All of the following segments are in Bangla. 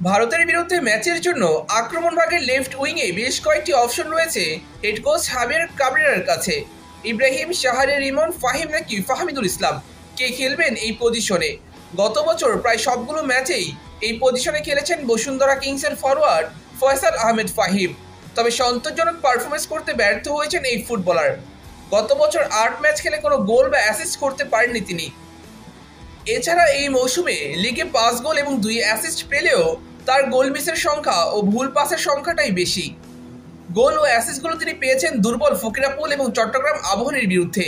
ভারতের বিরুদ্ধে ম্যাচের জন্য আক্রমণ ভাগের লেফট উইংয়ে বেশ কয়েকটি অপশন রয়েছে হেড কোচ হাবিয়ার কাবরেরার কাছে। ইব্রাহিম, শাহরিয়ার রিমন, ফাহিম নাকি ফাহমিদুল ইসলাম, কে খেলবেন এই পজিশনে? গত বছর প্রায় সবগুলো ম্যাচেই এই পজিশনে খেলেছেন বসুন্ধরা কিংসের ফরওয়ার্ড ফয়সাল আহমেদ ফাহিম। তবে সন্তোষজনক পারফরমেন্স করতে ব্যর্থ হয়েছেন এই ফুটবলার। গত বছর ৮ ম্যাচ খেলে কোনো গোল বা অ্যাসিস্ট করতে পারেননি তিনি। এছাড়া এই মৌসুমে লিগে ৫ গোল এবং ২ অ্যাসিস্ট পেলেও তার গোল মিসের সংখ্যা ও ভুল পাসের সংখ্যাটাই বেশি। গোল ও অ্যাসিস্টগুলো তিনি পেয়েছেন দুর্বল ফকিরাপুল এবং চট্টগ্রাম আবাহনীর বিরুদ্ধে।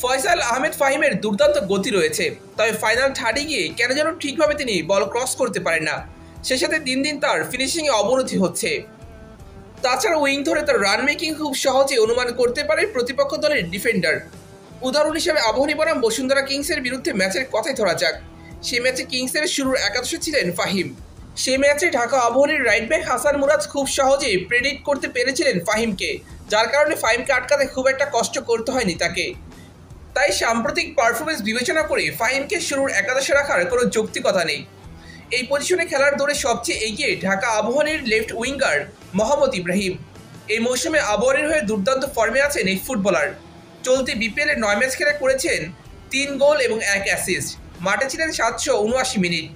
ফয়সাল আহমেদ ফাহিমের দুর্দান্ত গতি রয়েছে, তবে ফাইনাল থার্ডে গিয়ে কেন যেন ঠিকভাবে তিনি বল ক্রস করতে পারেন না। সে সাথে দিন দিন তার ফিনিশিংয়ে অবনতি হচ্ছে। তাছাড়া উইং ধরে তার রান মেকিং খুব সহজে অনুমান করতে পারে প্রতিপক্ষ দলের ডিফেন্ডার। উদাহরণ হিসেবে আবাহনী বনাম বসুন্ধরা কিংসের বিরুদ্ধে ম্যাচের কথাই ধরা যাক। সে ম্যাচে কিংসের শুরুর একাদশে ছিলেন ফাহিম। সে ম্যাচে ঢাকা আবাহনীর রাইট ব্যাক হাসান মুরাদ খুব সহজেই প্রেডিক্ট করতে পেরেছিলেন ফাহিমকে, যার কারণে ফাহিমকে আটকাতে খুব একটা কষ্ট করতে হয়নি তাকে। তাই সাম্প্রতিক পারফরমেন্স বিবেচনা করে ফাহিমকে শুরুর একাদশে রাখার কোনো যৌক্তিকতা নেই। এই পজিশনে খেলার দৌড়ে সবচেয়ে এগিয়ে ঢাকা আবাহনীর লেফট উইঙ্গার মোহাম্মদ ইব্রাহিম। এই মৌসুমে আবাহনীর হয়ে দুর্দান্ত ফর্মে আছেন এই ফুটবলার। চলতি বিপিএলে ৯ ম্যাচ খেলে করেছেন ৩ গোল এবং ১ অ্যাসিস্ট। মাঠে ছিলেন ৭৭৯ মিনিট।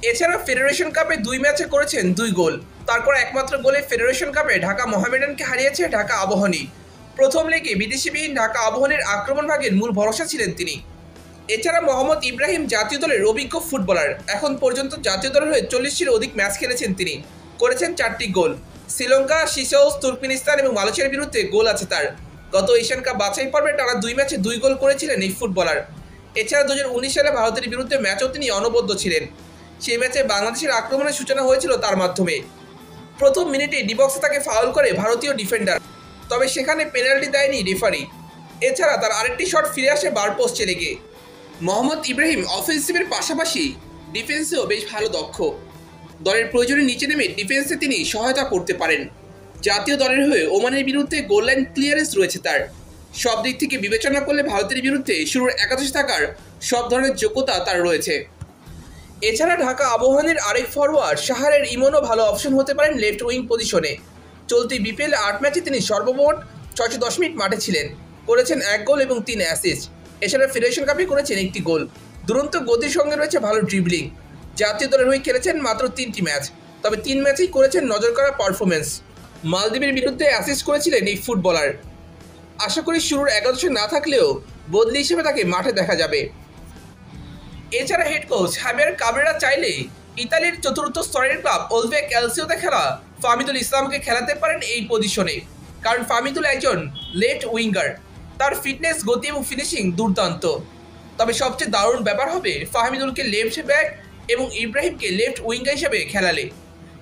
এছাড়া ফেডারেশন কাপে ২ ম্যাচে করেছেন ২ গোল। তারপর একমাত্র গোলে ফেডারেশন কাপে ঢাকা মোহামেডানকে হারিয়েছে ঢাকা আবাহনী। প্রথম লেগে বিদেশিবিহীন ঢাকা আবাহনীর আক্রমণ ভাগের মূল ভরসা ছিলেন তিনি। এছাড়া মোহাম্মদ ইব্রাহিম জাতীয় দলের অভিজ্ঞ ফুটবলার। এখন পর্যন্ত জাতীয় দলের হয়ে ৪০টির অধিক ম্যাচ খেলেছেন তিনি, করেছেন ৪টি গোল। শ্রীলঙ্কা, সিশেলস, তুর্কমেনিস্তান এবং মালয়েশিয়ার বিরুদ্ধে গোল আছে তার। গত এশিয়ান কাপ বাছাই পর্বে টানা ২ ম্যাচে ২ গোল করেছিলেন এই ফুটবলার। এছাড়া ২০১৯ সালে ভারতের বিরুদ্ধে ম্যাচও তিনি অনবদ্য ছিলেন। সেই ম্যাচে বাংলাদেশের আক্রমণের সূচনা হয়েছিল তার মাধ্যমে। প্রথম মিনিটে ডিবক্সে তাকে ফাউল করে ভারতীয় ডিফেন্ডার, তবে সেখানে পেনাল্টি দেয়নি রেফারি। এছাড়া তার আরেকটি শট ফিরে আসে বার পোস্টে লেগে। মোহাম্মদ ইব্রাহিম অফেন্সিভের পাশাপাশি ডিফেন্সেও বেশ ভালো দক্ষ। দলের প্রয়োজনে নিচে নেমে ডিফেন্সে তিনি সহায়তা করতে পারেন। জাতীয় দলের হয়ে ওমানের বিরুদ্ধে গোল লাইন ক্লিয়ারেন্স রয়েছে তার। সব দিক থেকে বিবেচনা করলে ভারতের বিরুদ্ধে শুরুর একাদশে থাকার সব ধরনের যোগ্যতা তার রয়েছে। এছাড়া ঢাকা আবাহনীর আরেক ফরওয়ার্ড শাহরিয়ার ইমনও ভালো অপশন হতে পারেন লেফট উইং পজিশনে। চলতি বিপিএল ৮ ম্যাচে তিনি সর্বমোট ৬১০ মিনিট মাঠে ছিলেন, করেছেন ১ গোল এবং ৩ অ্যাসিস্ট। এছাড়া ফেডারেশন কাপে করেছেন ১টি গোল। দুরন্ত গতির সঙ্গে রয়েছে ভালো ড্রিবলিং। জাতীয় দলের হয়ে খেলেছেন মাত্র ৩টি ম্যাচ, তবে ৩ ম্যাচেই করেছেন নজর করা পারফরমেন্স। মালদ্বীপের বিরুদ্ধে অ্যাসিস্ট করেছিলেন এই ফুটবলার। আশা করি শুরুর একাদশে না থাকলেও বদলি হিসেবে তাকে মাঠে দেখা যাবে। এছাড়া হেড কোচ হাবিয়ার কাবরেরা চাইলে ইতালির চতুর্থ স্তরের ক্লাব ওলভে ক্যালসিওতে খেলা ফাহমিদুল ইসলামকে খেলাতে পারেন এই পজিশনে, কারণ ফাহমিদুল একজন লেফট উইঙ্গার। তার ফিটনেস, গতি এবং ফিনিশিং দুর্দান্ত। তবে সবচেয়ে দারুণ ব্যাপার হবে ফাহমিদুলকে লেফট ব্যাক এবং ইব্রাহিমকে লেফট উইঙ্গার হিসেবে খেলালে,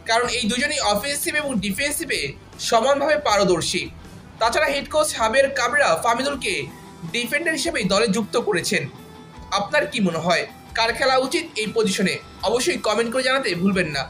কারণ এই দুজনেই অফেন্সিভ এবং ডিফেন্সিভে সমানভাবে পারদর্শী। তাছাড়া হেড কোচ হাবিয়ার কাবরেরা ফাহমিদুলকে ডিফেন্ডার হিসেবেই দলে যুক্ত করেছেন। আপনার কি মনে হয় কার খেলা উচিত এই পজিশনে? অবশ্যই কমেন্ট করে জানাতে ভুলবেন না।